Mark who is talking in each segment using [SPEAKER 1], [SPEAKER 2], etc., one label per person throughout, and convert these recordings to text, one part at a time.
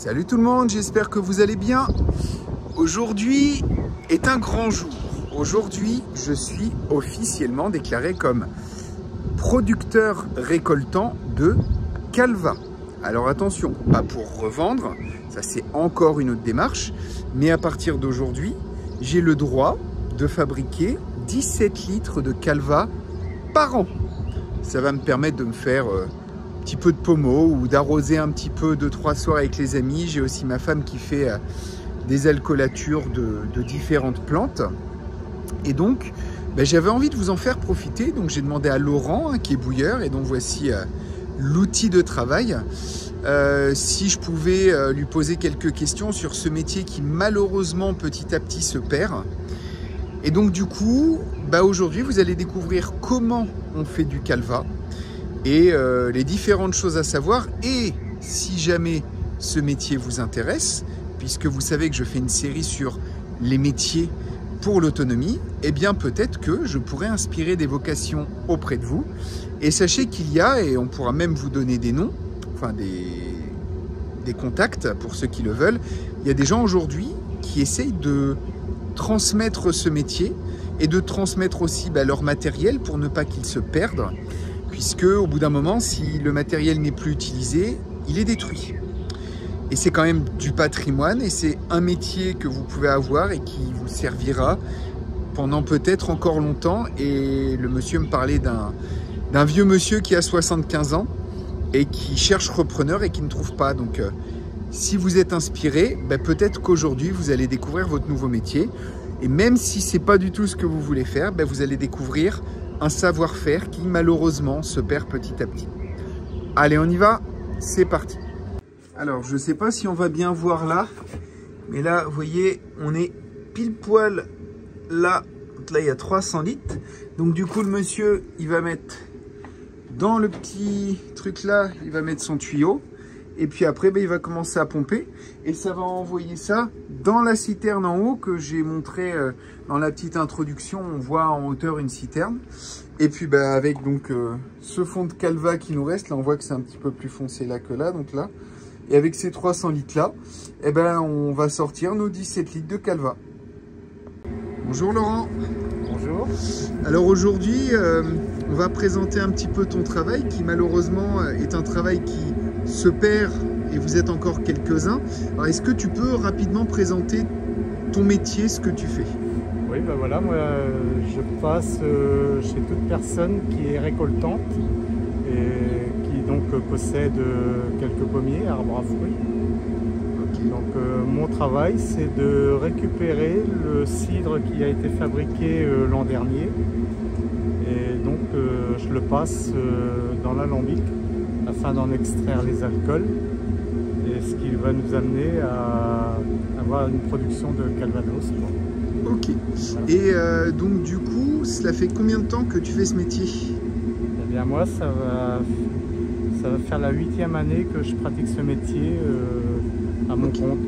[SPEAKER 1] Salut tout le monde, j'espère que vous allez bien. Aujourd'hui est un grand jour. Aujourd'hui, je suis officiellement déclaré comme producteur récoltant de Calva. Alors attention, pas pour revendre, ça c'est encore une autre démarche, mais à partir d'aujourd'hui, j'ai le droit de fabriquer 17 litres de Calva par an. Ça va me permettre de me faire un petit peu de pommeau ou d'arroser un petit peu 2-3 soirs avec les amis. J'ai aussi ma femme qui fait des alcoolatures de différentes plantes. Et donc, j'avais envie de vous en faire profiter. Donc j'ai demandé à Laurent, qui est bouilleur, et donc voici l'outil de travail. Si je pouvais lui poser quelques questions sur ce métier qui malheureusement petit à petit se perd. Et donc du coup, aujourd'hui vous allez découvrir comment on fait du Calva et les différentes choses à savoir. Et si jamais ce métier vous intéresse, puisque vous savez que je fais une série sur les métiers pour l'autonomie, eh bien peut-être que je pourrais inspirer des vocations auprès de vous. Et sachez qu'il y a, et on pourra même vous donner des noms, enfin des contacts pour ceux qui le veulent, il y a des gens aujourd'hui qui essayent de transmettre ce métier et de transmettre aussi leur matériel pour ne pas qu'il se perde, puisque au bout d'un moment, si le matériel n'est plus utilisé, il est détruit. Et c'est quand même du patrimoine et c'est un métier que vous pouvez avoir et qui vous servira pendant peut-être encore longtemps. Et le monsieur me parlait d'un vieux monsieur qui a 75 ans et qui cherche repreneur et qui ne trouve pas. Donc si vous êtes inspiré, peut-être qu'aujourd'hui vous allez découvrir votre nouveau métier. Et même si ce n'est pas du tout ce que vous voulez faire, vous allez découvrir un savoir-faire qui malheureusement se perd petit à petit. Allez, on y va, c'est parti. Alors, je ne sais pas si on va bien voir là, mais là, vous voyez, on est pile poil là. Donc là, il y a 300 litres. Donc du coup, le monsieur, il va mettre dans le petit truc là, il va mettre son tuyau. Et puis après, il va commencer à pomper. Et ça va envoyer ça dans la citerne en haut que j'ai montré dans la petite introduction. On voit en hauteur une citerne. Et puis avec donc ce fond de Calva qui nous reste, là on voit que c'est un petit peu plus foncé là que là. Donc là. Et avec ces 300 litres là, on va sortir nos 17 litres de Calva. Bonjour Laurent.
[SPEAKER 2] Bonjour.
[SPEAKER 1] Alors aujourd'hui, on va présenter un petit peu ton travail qui malheureusement est un travail qui se perd et vous êtes encore quelques-uns. Alors est-ce que tu peux rapidement présenter ton métier, ce que tu fais?
[SPEAKER 2] Oui, voilà, moi je passe chez toute personne qui est récoltante et qui donc possède quelques pommiers, arbres à fruits. Okay. Donc mon travail c'est de récupérer le cidre qui a été fabriqué l'an dernier et donc je le passe dans l'alambic afin d'en extraire les alcools et ce qui va nous amener à avoir une production de Calvados.
[SPEAKER 1] Ok. Voilà. Et donc du coup, cela fait combien de temps que tu fais ce métier?
[SPEAKER 2] Eh bien moi, ça va faire la 8e année que je pratique ce métier à mon compte.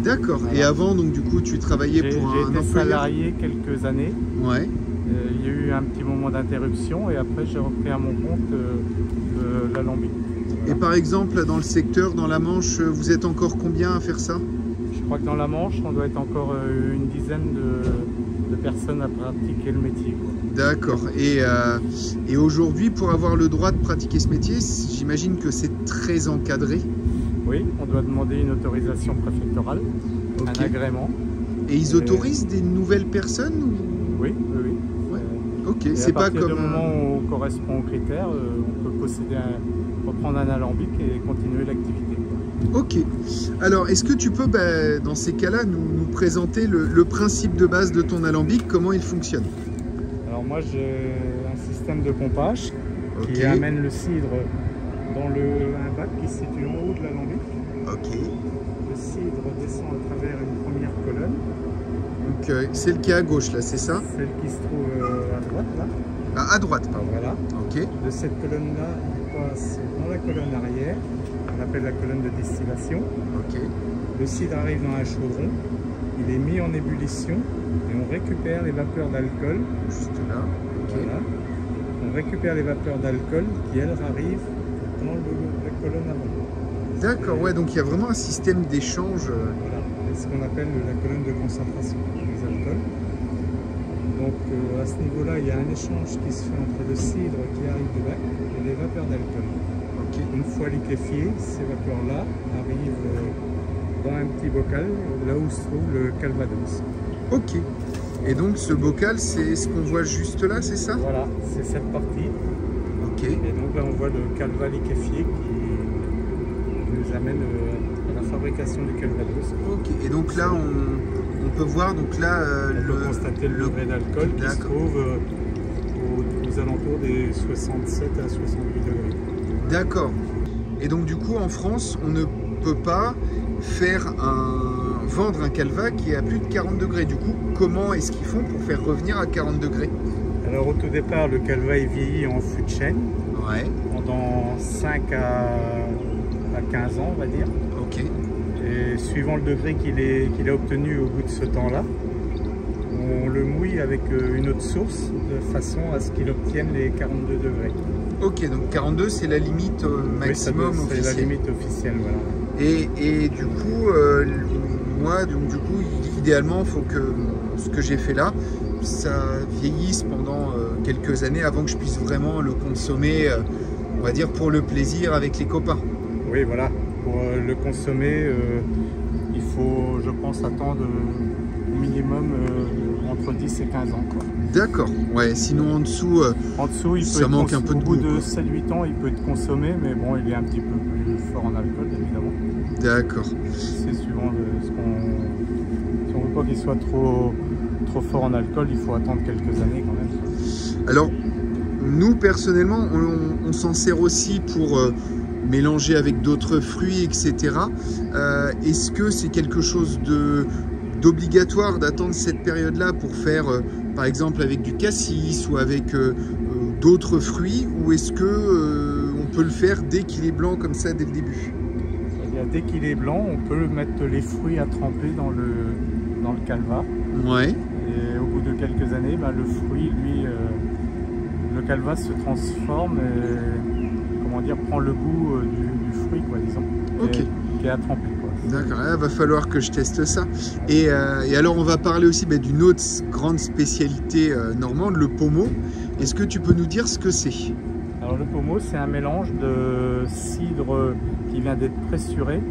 [SPEAKER 1] D'accord. Voilà. Et avant, donc du coup, tu travaillais pour un employeur?
[SPEAKER 2] J'ai été salarié quelques années.
[SPEAKER 1] Ouais.
[SPEAKER 2] Il y a eu un petit moment d'interruption et après j'ai repris à mon compte l'alambic. Voilà.
[SPEAKER 1] Et par exemple, dans le secteur, dans la Manche, vous êtes encore combien à faire ça?
[SPEAKER 2] Je crois que dans la Manche, on doit être encore une dizaine de personnes à pratiquer le métier.
[SPEAKER 1] D'accord. Et aujourd'hui, pour avoir le droit de pratiquer ce métier, j'imagine que c'est très encadré.
[SPEAKER 2] Oui, on doit demander une autorisation préfectorale, okay. Un agrément.
[SPEAKER 1] Et ils autorisent des nouvelles personnes ou...
[SPEAKER 2] Oui, oui, oui.
[SPEAKER 1] Ouais. Ok, c'est pas comme...
[SPEAKER 2] À partir du moment où on correspond aux critères, on peut reprendre un alambic et continuer l'activité.
[SPEAKER 1] Ok. Alors, est-ce que tu peux, dans ces cas-là, nous présenter le principe de base de ton alambic, comment il fonctionne?
[SPEAKER 2] Alors moi, j'ai un système de pompage qui amène le cidre dans un bac qui se situe en haut de l'alambic.
[SPEAKER 1] Ok.
[SPEAKER 2] Le cidre descend à travers une première colonne.
[SPEAKER 1] Donc, celle qui est à gauche, là, c'est ça?
[SPEAKER 2] Celle qui se trouve à droite, là.
[SPEAKER 1] Ah, à droite, pardon.
[SPEAKER 2] Voilà.
[SPEAKER 1] Ok.
[SPEAKER 2] De cette colonne-là, il passe dans la colonne arrière. On appelle la colonne de distillation.
[SPEAKER 1] Okay.
[SPEAKER 2] Le cidre arrive dans un chaudron, il est mis en ébullition et on récupère les vapeurs d'alcool.
[SPEAKER 1] Juste là. Okay.
[SPEAKER 2] Voilà. On récupère les vapeurs d'alcool qui, elles, arrivent dans la colonne avant.
[SPEAKER 1] D'accord, ouais, donc il y a vraiment un système d'échange.
[SPEAKER 2] Voilà, c'est ce qu'on appelle la colonne de concentration des alcools. Donc à ce niveau-là, il y a un échange qui se fait entre le cidre qui arrive du bac et les vapeurs d'alcool.
[SPEAKER 1] Ok.
[SPEAKER 2] Une fois liquéfiées, ces vapeurs-là arrivent dans un petit bocal, là où se trouve le calvados.
[SPEAKER 1] Ok. Et donc ce bocal, c'est ce qu'on voit juste là, c'est ça?
[SPEAKER 2] Voilà, c'est cette partie.
[SPEAKER 1] Ok.
[SPEAKER 2] Et donc là, on voit le calva liquéfié qui nous amène à la fabrication du calvados.
[SPEAKER 1] Ok. Et donc là, on peut voir, donc là,
[SPEAKER 2] On peut constater le degré d'alcool qui se trouve aux alentours des 67 à 68 degrés.
[SPEAKER 1] D'accord. Et donc du coup, en France, on ne peut pas vendre un calva qui est à plus de 40 degrés. Du coup, comment est-ce qu'ils font pour faire revenir à 40 degrés?
[SPEAKER 2] Alors au tout départ, le calva est vieilli en fût de chêne
[SPEAKER 1] Ouais.
[SPEAKER 2] pendant 5 à 15 ans, on va dire.
[SPEAKER 1] Ok.
[SPEAKER 2] Et suivant le degré qu'il a obtenu au bout de ce temps-là, on le mouille avec une autre source de façon à ce qu'il obtienne les 42 degrés.
[SPEAKER 1] Ok, donc 42, c'est la limite maximum officielle.
[SPEAKER 2] C'est la limite officielle, voilà.
[SPEAKER 1] Et du coup, moi, donc, du coup, idéalement, il faut que ce que j'ai fait là, ça vieillisse pendant quelques années avant que je puisse vraiment le consommer, on va dire, pour le plaisir avec les copains.
[SPEAKER 2] Oui, voilà. Pour le consommer, il faut, je pense, attendre au minimum entre 10 et 15 ans.
[SPEAKER 1] D'accord. Ouais, sinon en dessous, ça manque un peu de goût.
[SPEAKER 2] Au bout de 7-8 ans, il peut être consommé, mais bon, il est un petit peu plus fort en alcool, évidemment.
[SPEAKER 1] D'accord.
[SPEAKER 2] C'est suivant ce qu'on... Si on veut pas qu'il soit trop fort en alcool, il faut attendre quelques années quand même.
[SPEAKER 1] Alors, nous, personnellement, on s'en sert aussi pour mélanger avec d'autres fruits, etc. Est-ce que c'est quelque chose d'obligatoire d'attendre cette période-là pour faire, par exemple, avec du cassis ou avec d'autres fruits, ou est-ce que on peut le faire dès qu'il est blanc comme ça dès le début?
[SPEAKER 2] Dès qu'il est blanc, on peut mettre les fruits à tremper dans le calva.
[SPEAKER 1] Ouais.
[SPEAKER 2] Et au bout de quelques années, le fruit, lui, le calva se transforme et, comment dire, prend le goût du fruit, quoi, disons, qui est à tremper.
[SPEAKER 1] D'accord, il va falloir que je teste ça. Et alors, on va parler aussi d'une autre grande spécialité normande, le pommeau. Est-ce que tu peux nous dire ce que c'est?
[SPEAKER 2] Alors, le pommeau, c'est un mélange de cidre qui vient d'être pressuré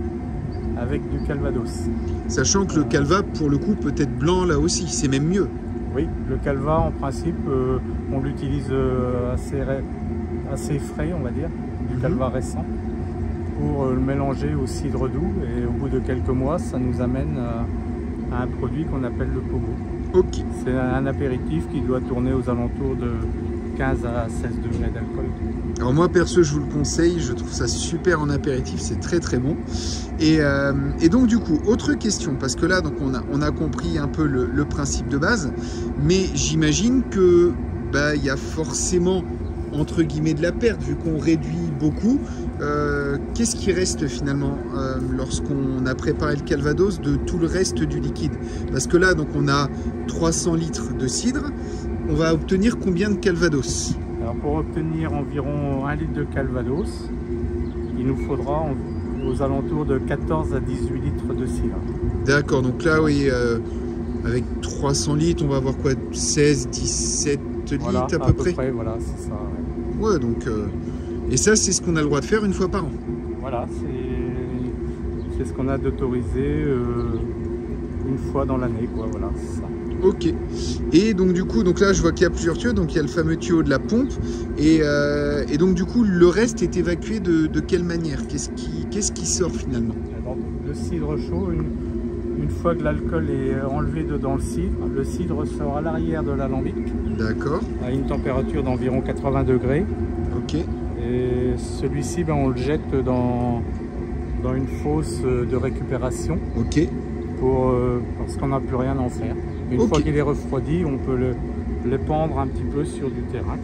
[SPEAKER 2] avec du calvados. Sachant que
[SPEAKER 1] le calva, pour le coup, peut être blanc là aussi, c'est même mieux.
[SPEAKER 2] Oui, le calva, en principe, on l'utilise assez frais, on va dire, du calva récent, pour le mélanger au cidre doux. Et au bout de quelques mois, ça nous amène à un produit qu'on appelle le pommeau.
[SPEAKER 1] Ok.
[SPEAKER 2] C'est un apéritif qui doit tourner aux alentours de 15 à 16 degrés d'alcool.
[SPEAKER 1] Alors moi perso, je vous le conseille, je trouve ça super en apéritif, c'est très très bon. Et donc du coup, autre question, parce que là donc on a compris un peu le principe de base, mais j'imagine que il y a forcément entre guillemets de la perte vu qu'on réduit beaucoup. Qu'est-ce qui reste finalement lorsqu'on a préparé le calvados de tout le reste du liquide? Parce que là donc on a 300 litres de cidre. On va obtenir combien de calvados?
[SPEAKER 2] Alors pour obtenir environ 1 litre de calvados, il nous faudra aux alentours de 14 à 18 litres de cidre.
[SPEAKER 1] D'accord, donc là oui, avec 300 litres, on va avoir quoi? 16, 17 litres à peu près?
[SPEAKER 2] Voilà, c'est ça.
[SPEAKER 1] Ouais, donc... et ça, c'est ce qu'on a le droit de faire une fois par an?
[SPEAKER 2] Voilà, c'est ce qu'on a d'autorisé une fois dans l'année, quoi, voilà, c'est ça.
[SPEAKER 1] Ok. Et donc du coup, donc là je vois qu'il y a plusieurs tuyaux, donc il y a le fameux tuyau de la pompe, et donc du coup le reste est évacué de quelle manière? Qu'est-ce qui sort finalement?
[SPEAKER 2] Alors, le cidre chaud, une fois que l'alcool est enlevé dedans le cidre sort à l'arrière de l'alambic.
[SPEAKER 1] D'accord.
[SPEAKER 2] À une température d'environ 80 degrés.
[SPEAKER 1] Ok.
[SPEAKER 2] Et celui-ci, on le jette dans une fosse de récupération.
[SPEAKER 1] Ok.
[SPEAKER 2] Parce qu'on n'a plus rien à en faire. Une fois qu'il est refroidi, on peut l'épandre un petit peu sur du terrain.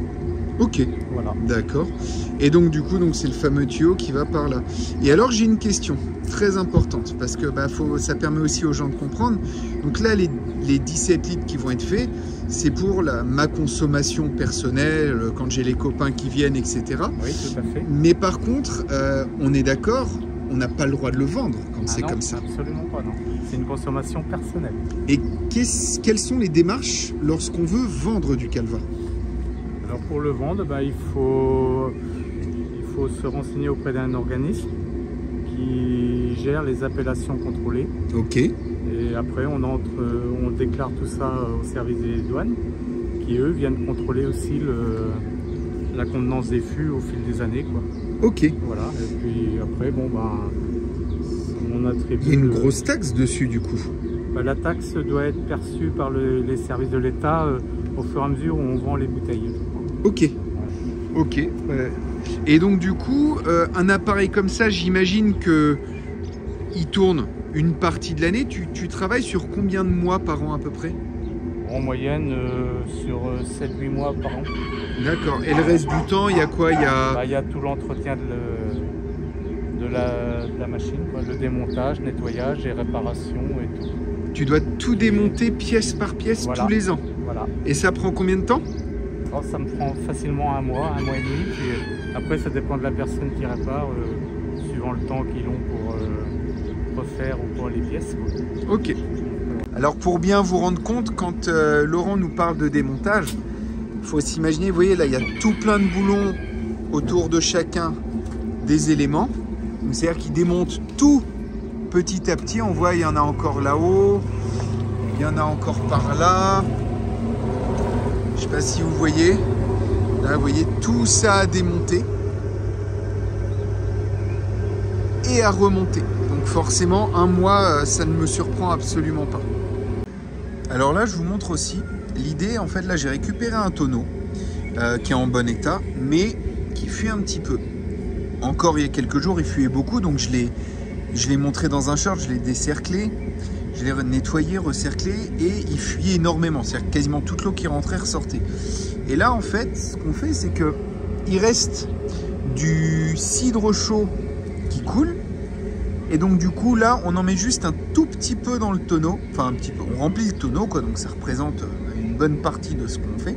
[SPEAKER 1] Ok, voilà. D'accord. Et donc du coup, c'est le fameux tuyau qui va par là. Et alors j'ai une question très importante, parce que ça permet aussi aux gens de comprendre. Donc là, les 17 litres qui vont être faits, c'est pour ma consommation personnelle, quand j'ai les copains qui viennent, etc.
[SPEAKER 2] Oui, tout à fait.
[SPEAKER 1] Mais par contre, on est d'accord, on n'a pas le droit de le vendre quand c'est comme ça.
[SPEAKER 2] Absolument pas, non. C'est une consommation personnelle.
[SPEAKER 1] Et quelles sont les démarches lorsqu'on veut vendre du calva?
[SPEAKER 2] Alors pour le vendre, il faut se renseigner auprès d'un organisme qui gère les appellations contrôlées.
[SPEAKER 1] Ok.
[SPEAKER 2] Et après on déclare tout ça au service des douanes qui eux viennent contrôler aussi la contenance des fûts au fil des années, quoi.
[SPEAKER 1] Ok.
[SPEAKER 2] Voilà, et puis après, on attribue...
[SPEAKER 1] Il y a une grosse taxe dessus, du coup.
[SPEAKER 2] La taxe doit être perçue par les services de l'État au fur et à mesure où on vend les bouteilles.
[SPEAKER 1] Ok. Ouais. Ok. Ouais. Et donc, du coup, un appareil comme ça, j'imagine que il tourne une partie de l'année. Tu travailles sur combien de mois par an, à peu près?
[SPEAKER 2] En moyenne, sur 7-8 mois par an.
[SPEAKER 1] D'accord. Et le reste du temps, il y a quoi? Il
[SPEAKER 2] y a tout l'entretien de la machine, quoi. Le démontage, nettoyage et réparation et tout.
[SPEAKER 1] Tu dois tout démonter pièce par pièce, voilà, tous les ans.
[SPEAKER 2] Voilà. Et
[SPEAKER 1] ça prend combien de temps?
[SPEAKER 2] Alors, ça me prend facilement un mois et demi. Puis, après, ça dépend de la personne qui répare, suivant le temps qu'ils ont pour refaire ou pour les pièces, quoi.
[SPEAKER 1] Ok. Alors pour bien vous rendre compte, quand Laurent nous parle de démontage, il faut s'imaginer, vous voyez là, il y a tout plein de boulons autour de chacun des éléments. C'est-à-dire qu'il démonte tout petit à petit. On voit, il y en a encore là-haut, il y en a encore par là. Je ne sais pas si vous voyez. Là, vous voyez tout ça à démonter et à remonter. Donc forcément, un mois, ça ne me surprend absolument pas. Alors là, je vous montre aussi l'idée. En fait, là, j'ai récupéré un tonneau qui est en bon état, mais qui fuit un petit peu. Encore il y a quelques jours, il fuyait beaucoup, donc je l'ai montré dans un short, je l'ai décerclé, je l'ai nettoyé, recerclé, et il fuyait énormément. C'est-à-dire que quasiment toute l'eau qui rentrait ressortait. Et là, en fait, ce qu'on fait, c'est que il reste du cidre chaud qui coule. Et donc du coup là on en met juste un tout petit peu dans le tonneau, enfin un petit peu, on remplit le tonneau quoi, donc ça représente une bonne partie de ce qu'on fait.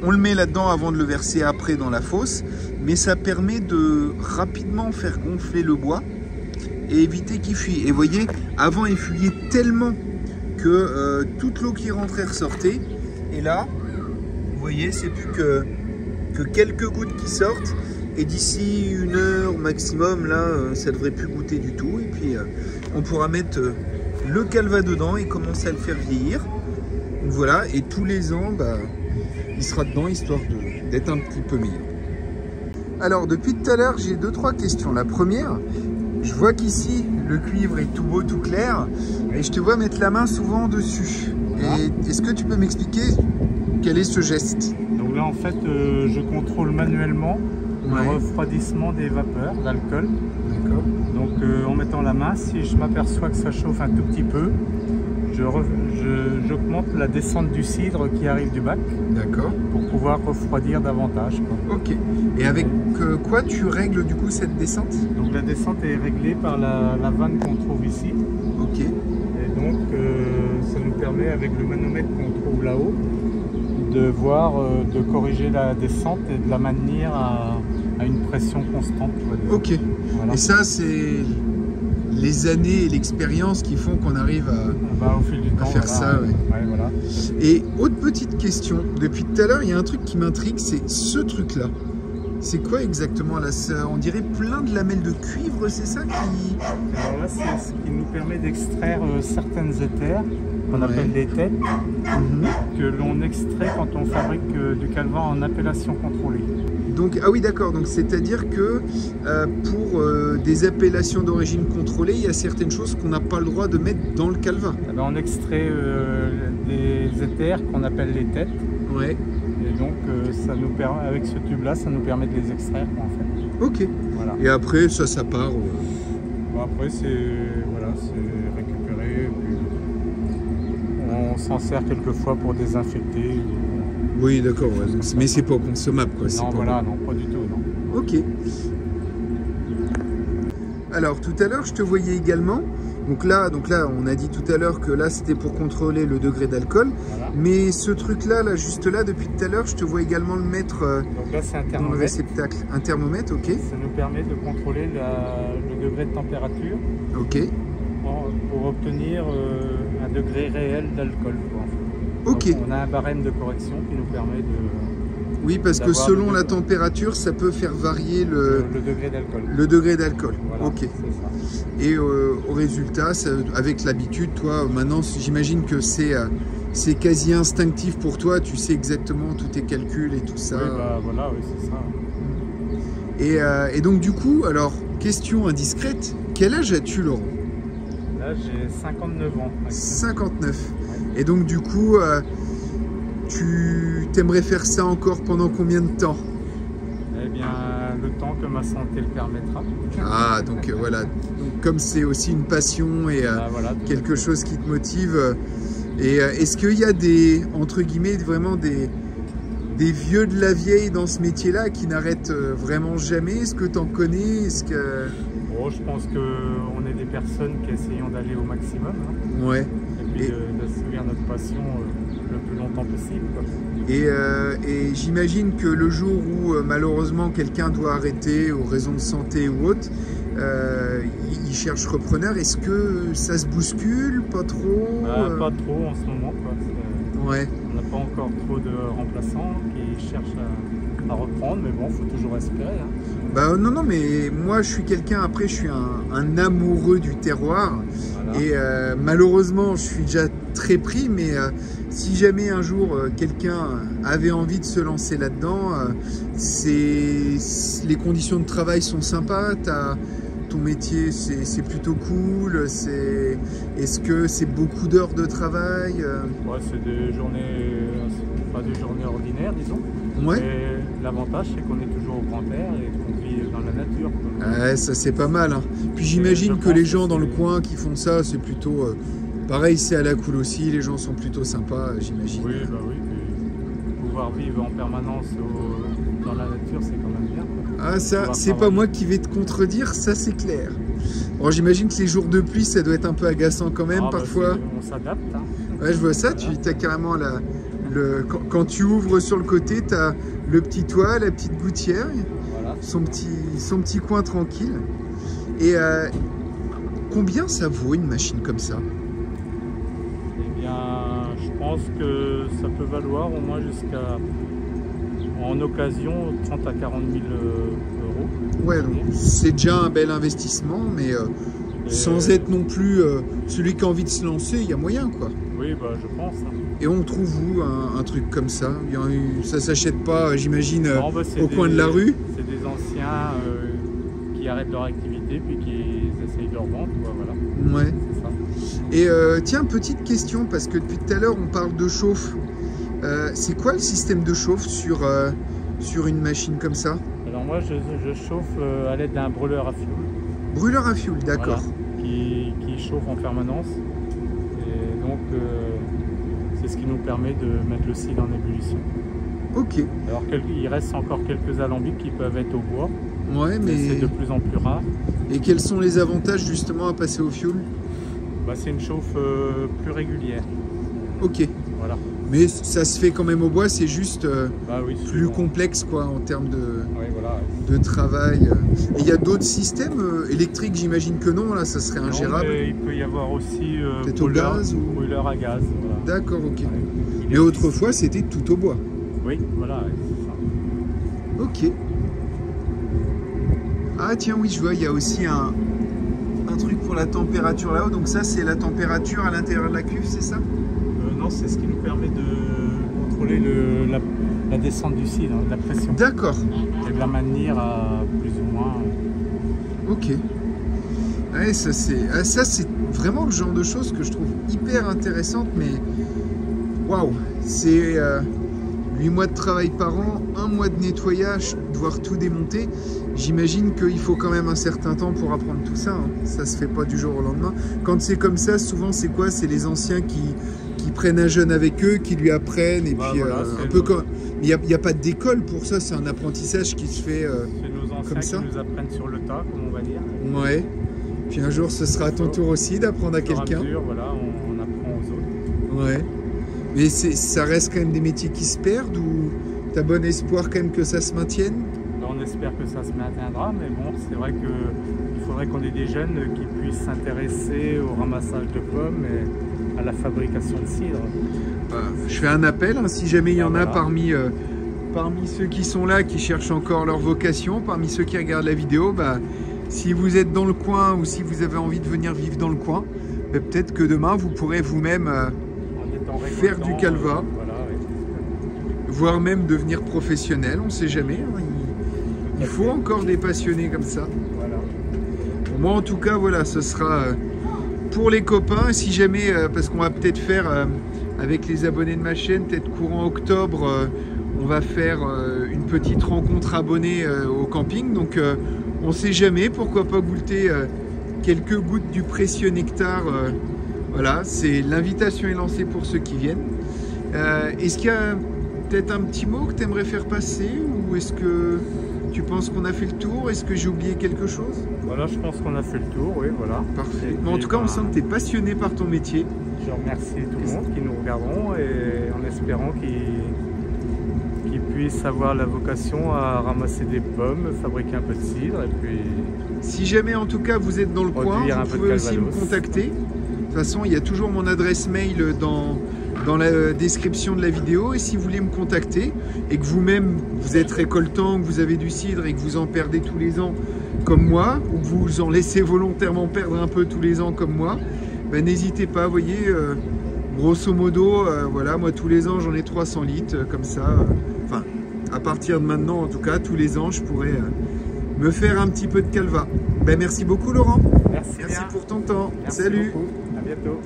[SPEAKER 1] On le met là-dedans avant de le verser après dans la fosse, mais ça permet de rapidement faire gonfler le bois et éviter qu'il fuit. Et vous voyez, avant il fuyait tellement que toute l'eau qui rentrait ressortait, et là, vous voyez, c'est plus que quelques gouttes qui sortent. Et d'ici 1 heure maximum, là, ça devrait plus goûter du tout. Et puis, on pourra mettre le calva dedans et commencer à le faire vieillir. Donc voilà, et tous les ans, il sera dedans, histoire d'être un petit peu meilleur. Alors, depuis tout à l'heure, j'ai 2-3 questions. La première, je vois qu'ici, le cuivre est tout beau, tout clair. Et je te vois mettre la main souvent dessus. Et est-ce que tu peux m'expliquer quel est ce geste?
[SPEAKER 2] Donc là, en fait, je contrôle manuellement le refroidissement des vapeurs d'alcool.
[SPEAKER 1] D'accord.
[SPEAKER 2] Donc en mettant la main, si je m'aperçois que ça chauffe un tout petit peu, j'augmente la descente du cidre qui arrive du bac.
[SPEAKER 1] D'accord.
[SPEAKER 2] Pour pouvoir refroidir davantage, quoi.
[SPEAKER 1] Ok. Et avec quoi tu règles du coup cette descente? Donc
[SPEAKER 2] la descente est réglée par la vanne qu'on trouve ici.
[SPEAKER 1] Ok.
[SPEAKER 2] Et donc ça nous permet avec le manomètre qu'on trouve là-haut de voir, de corriger la descente et de la maintenir à une pression constante.
[SPEAKER 1] Ok. Voilà. Et ça, c'est les années et l'expérience qui font qu'on arrive
[SPEAKER 2] au fil du temps,
[SPEAKER 1] faire ça. Ouais.
[SPEAKER 2] Ouais, voilà.
[SPEAKER 1] Et autre petite question, depuis tout à l'heure, il y a un truc qui m'intrigue, c'est ce truc-là. C'est quoi exactement là? On dirait plein de lamelles de cuivre, c'est ça qui...
[SPEAKER 2] Alors là, c'est ce qui nous permet d'extraire certaines éthers qu'on appelle des têtes, que l'on extrait quand on fabrique du calva en appellation contrôlée.
[SPEAKER 1] Donc, ah oui, d'accord, donc c'est-à-dire que pour des appellations d'origine contrôlée, il y a certaines choses qu'on n'a pas le droit de mettre dans le calva.
[SPEAKER 2] On extrait des éthers qu'on appelle les têtes.
[SPEAKER 1] Ouais.
[SPEAKER 2] Et donc, ça nous permet, avec ce tube-là, ça nous permet de les extraire, en fait.
[SPEAKER 1] Ok. Voilà. Et après, ça part...
[SPEAKER 2] Bon, après, c'est récupéré. Puis on s'en sert quelquefois pour désinfecter.
[SPEAKER 1] Oui, d'accord. Ouais. Mais c'est pas consommable, quoi.
[SPEAKER 2] Non, voilà, non, pas du tout, non.
[SPEAKER 1] Ok. Alors, tout à l'heure, je te voyais également... Donc là, on a dit tout à l'heure que là, c'était pour contrôler le degré d'alcool. Voilà. Mais ce truc-là, juste là, depuis tout à l'heure, je te vois également le mettre
[SPEAKER 2] donc là, c'est un
[SPEAKER 1] dans le réceptacle. Un thermomètre, ok.
[SPEAKER 2] Ça nous permet de contrôler le degrés de température
[SPEAKER 1] Ok.
[SPEAKER 2] pour obtenir un degré réel d'alcool.
[SPEAKER 1] Ok.
[SPEAKER 2] On a un barème de correction qui nous permet de...
[SPEAKER 1] Oui, parce que selon la température, ça peut faire varier le
[SPEAKER 2] degré d'alcool.
[SPEAKER 1] Le degré d'alcool.
[SPEAKER 2] Voilà,
[SPEAKER 1] ok.
[SPEAKER 2] c'est ça.
[SPEAKER 1] Et au résultat, avec l'habitude, toi, maintenant, j'imagine que c'est quasi instinctif pour toi. Tu sais exactement tous tes calculs et tout ça.
[SPEAKER 2] Oui, bah, voilà, oui, c'est ça.
[SPEAKER 1] Et donc, du coup, alors, question indiscrète, quel âge as-tu, Laurent?
[SPEAKER 2] Là, j'ai 59 ans.
[SPEAKER 1] 59.
[SPEAKER 2] Ouais.
[SPEAKER 1] Et donc, du coup, tu t'aimerais faire ça encore pendant combien de temps?
[SPEAKER 2] Eh bien, le temps que ma santé le permettra.
[SPEAKER 1] Ah, donc voilà. Donc, comme c'est aussi une passion et
[SPEAKER 2] voilà,
[SPEAKER 1] quelque chose qui te motive, et est-ce qu'il y a des, entre guillemets, vraiment des vieux de la vieille dans ce métier-là qui n'arrêtent vraiment jamais? Est-ce que tu en connais? Est-ce que...
[SPEAKER 2] Oh, je pense qu'on est des personnes qui essayons d'aller au maximum. Hein.
[SPEAKER 1] Ouais.
[SPEAKER 2] Et puis de servir notre passion le plus longtemps possible. Quoi.
[SPEAKER 1] Et j'imagine que le jour où malheureusement quelqu'un doit arrêter aux raisons de santé ou autre, il cherche repreneur. Est-ce que ça se bouscule? Pas trop?
[SPEAKER 2] Pas trop en ce moment. Quoi.
[SPEAKER 1] Ouais.
[SPEAKER 2] On n'a pas encore trop de remplaçants qui cherchent à reprendre, mais bon, il faut toujours espérer. Hein.
[SPEAKER 1] Bah, non, mais moi je suis quelqu'un, après je suis un amoureux du terroir. Voilà. Et malheureusement je suis déjà très pris, mais si jamais un jour quelqu'un avait envie de se lancer là-dedans, les conditions de travail sont sympas, ton métier c'est plutôt cool, est-ce que c'est beaucoup d'heures de travail?
[SPEAKER 2] Ouais, c'est des journées, pas des journées ordinaires, disons.
[SPEAKER 1] Ouais.
[SPEAKER 2] Mais l'avantage, c'est qu'on est toujours au grand air et qu'on vit dans la nature.
[SPEAKER 1] Ouais, ça c'est pas mal. Hein. Puis j'imagine que les gens dans le coin qui font ça, c'est plutôt... pareil, c'est à la cool aussi, les gens sont plutôt sympas, j'imagine.
[SPEAKER 2] Oui, bah oui. Puis pouvoir vivre en permanence dans la nature, c'est quand même bien. Quoi.
[SPEAKER 1] Ah ça, c'est pas moi qui vais te contredire, ça c'est clair. Bon, j'imagine que les jours de pluie, ça doit être un peu agaçant quand même, parfois.
[SPEAKER 2] Bah, on s'adapte. Hein.
[SPEAKER 1] Ouais, je vois ça, voilà. Tu as carrément quand tu ouvres sur le côté, tu as le petit toit, la petite gouttière, voilà. son petit coin tranquille. Et combien ça vaut une machine comme ça?
[SPEAKER 2] Eh bien, je pense que ça peut valoir au moins jusqu'à, en occasion, 30 à 40 000 euros.
[SPEAKER 1] Ouais, donc c'est déjà un bel investissement, mais sans être non plus celui qui a envie de se lancer, il y a moyen, quoi.
[SPEAKER 2] Oui, bah, je pense. Hein.
[SPEAKER 1] Et on trouve où un truc comme ça? Ça s'achète pas, j'imagine, au coin de la rue?
[SPEAKER 2] C'est des anciens qui arrêtent leur activité puis qui essayent de leur vendre, quoi, voilà.
[SPEAKER 1] Ouais. Et tiens, petite question, parce que depuis tout à l'heure, on parle de chauffe. C'est quoi le système de chauffe sur une machine comme ça?
[SPEAKER 2] Alors moi, je chauffe à l'aide d'un brûleur à fioul.
[SPEAKER 1] Brûleur à fioul, d'accord.
[SPEAKER 2] Voilà, qui chauffe en permanence. Et donc, c'est ce qui nous permet de mettre le cidre en ébullition.
[SPEAKER 1] Ok.
[SPEAKER 2] Alors il reste encore quelques alambics qui peuvent être au bois.
[SPEAKER 1] Ouais, mais
[SPEAKER 2] c'est de plus en plus rare.
[SPEAKER 1] Et quels sont les avantages justement à passer au fioul?
[SPEAKER 2] Bah, c'est une chauffe plus régulière.
[SPEAKER 1] Ok.
[SPEAKER 2] Voilà.
[SPEAKER 1] Mais ça se fait quand même au bois, c'est juste
[SPEAKER 2] bah oui,
[SPEAKER 1] plus complexe quoi en termes
[SPEAKER 2] oui, voilà.
[SPEAKER 1] de travail. Et il y a d'autres systèmes électriques, j'imagine que non, là ça serait ingérable.
[SPEAKER 2] Non, mais il peut y avoir aussi
[SPEAKER 1] peut-être au gaz ou
[SPEAKER 2] brûleur à gaz. Voilà.
[SPEAKER 1] D'accord, ok.
[SPEAKER 2] Ouais.
[SPEAKER 1] Mais autrefois c'était tout au bois.
[SPEAKER 2] Oui, voilà, c'est ça.
[SPEAKER 1] Ok. Ah tiens, oui, je vois, il y a aussi un truc pour la température là-haut. Donc ça, c'est la température à l'intérieur de la cuve, c'est ça?
[SPEAKER 2] Non, c'est ce qui nous permet de contrôler la descente du cidre, la pression.
[SPEAKER 1] D'accord.
[SPEAKER 2] Et de la maintenir à plus ou moins.
[SPEAKER 1] Ok. Ouais, ça c'est vraiment le genre de choses que je trouve hyper intéressante, mais waouh, c'est 8 mois de travail par an, 1 mois de nettoyage, devoir tout démonter. J'imagine qu'il faut quand même un certain temps pour apprendre tout ça. Hein. Ça se fait pas du jour au lendemain. Quand c'est comme ça, souvent c'est quoi? C'est les anciens qui prennent un jeune avec eux, qui lui apprennent. Et bah, puis voilà, un peu comme... Il n'y a pas d'école pour ça, c'est un apprentissage qui se fait
[SPEAKER 2] c'est nos anciens
[SPEAKER 1] comme ça.
[SPEAKER 2] Qui nous apprennent sur le tas, comme on va dire.
[SPEAKER 1] Ouais. Puis un jour, ce sera à ton tour aussi d'apprendre à quelqu'un.
[SPEAKER 2] Voilà, on apprend aux autres.
[SPEAKER 1] Ouais. Mais ça reste quand même des métiers qui se perdent ou tu as bon espoir quand même que ça se maintienne?
[SPEAKER 2] On espère que ça se maintiendra, mais bon, c'est vrai qu'il faut faudrait qu'on ait des jeunes qui puissent s'intéresser au ramassage de pommes et à la fabrication de cidre.
[SPEAKER 1] Je fais un appel, hein, si jamais il y en a
[SPEAKER 2] voilà.
[SPEAKER 1] parmi ceux qui sont là, qui cherchent encore leur vocation, parmi ceux qui regardent la vidéo, si vous êtes dans le coin ou si vous avez envie de venir vivre dans le coin, peut-être que demain vous pourrez vous-même faire du calva,
[SPEAKER 2] Voilà, oui.
[SPEAKER 1] voire même devenir professionnel, on ne sait jamais. Hein, il faut encore des passionnés comme ça.
[SPEAKER 2] Voilà.
[SPEAKER 1] Pour moi en tout cas, voilà, ce sera pour les copains, si jamais, parce qu'on va peut-être faire avec les abonnés de ma chaîne, peut-être courant octobre, on va faire une petite rencontre abonnée au camping, donc on ne sait jamais, pourquoi pas goûter quelques gouttes du précieux nectar. Voilà, l'invitation est lancée pour ceux qui viennent. Est-ce qu'il y a peut-être un petit mot que tu aimerais faire passer, ou est-ce que tu penses qu'on a fait le tour? Est-ce que j'ai oublié quelque chose?
[SPEAKER 2] Voilà, je pense qu'on a fait le tour, oui, voilà.
[SPEAKER 1] Parfait. Mais en tout cas, on sent que tu es passionné par ton métier.
[SPEAKER 2] Je remercie tout le monde qui nous regarderont, et en espérant qu'ils puissent avoir la vocation à ramasser des pommes, fabriquer un peu de cidre, et puis...
[SPEAKER 1] Si jamais en tout cas vous êtes dans le coin, vous pouvez aussi me contacter. De toute façon, il y a toujours mon adresse mail dans la description de la vidéo, et si vous voulez me contacter et que vous-même vous êtes récoltant, que vous avez du cidre et que vous en perdez tous les ans comme moi, ou que vous en laissez volontairement perdre un peu tous les ans comme moi, n'hésitez pas, vous voyez, grosso modo, voilà, moi tous les ans j'en ai 300 litres, comme ça, enfin, à partir de maintenant en tout cas, tous les ans je pourrais me faire un petit peu de calva. Merci beaucoup Laurent.
[SPEAKER 2] Merci
[SPEAKER 1] pour ton temps.
[SPEAKER 2] Merci
[SPEAKER 1] Salut.
[SPEAKER 2] beaucoup. À bientôt.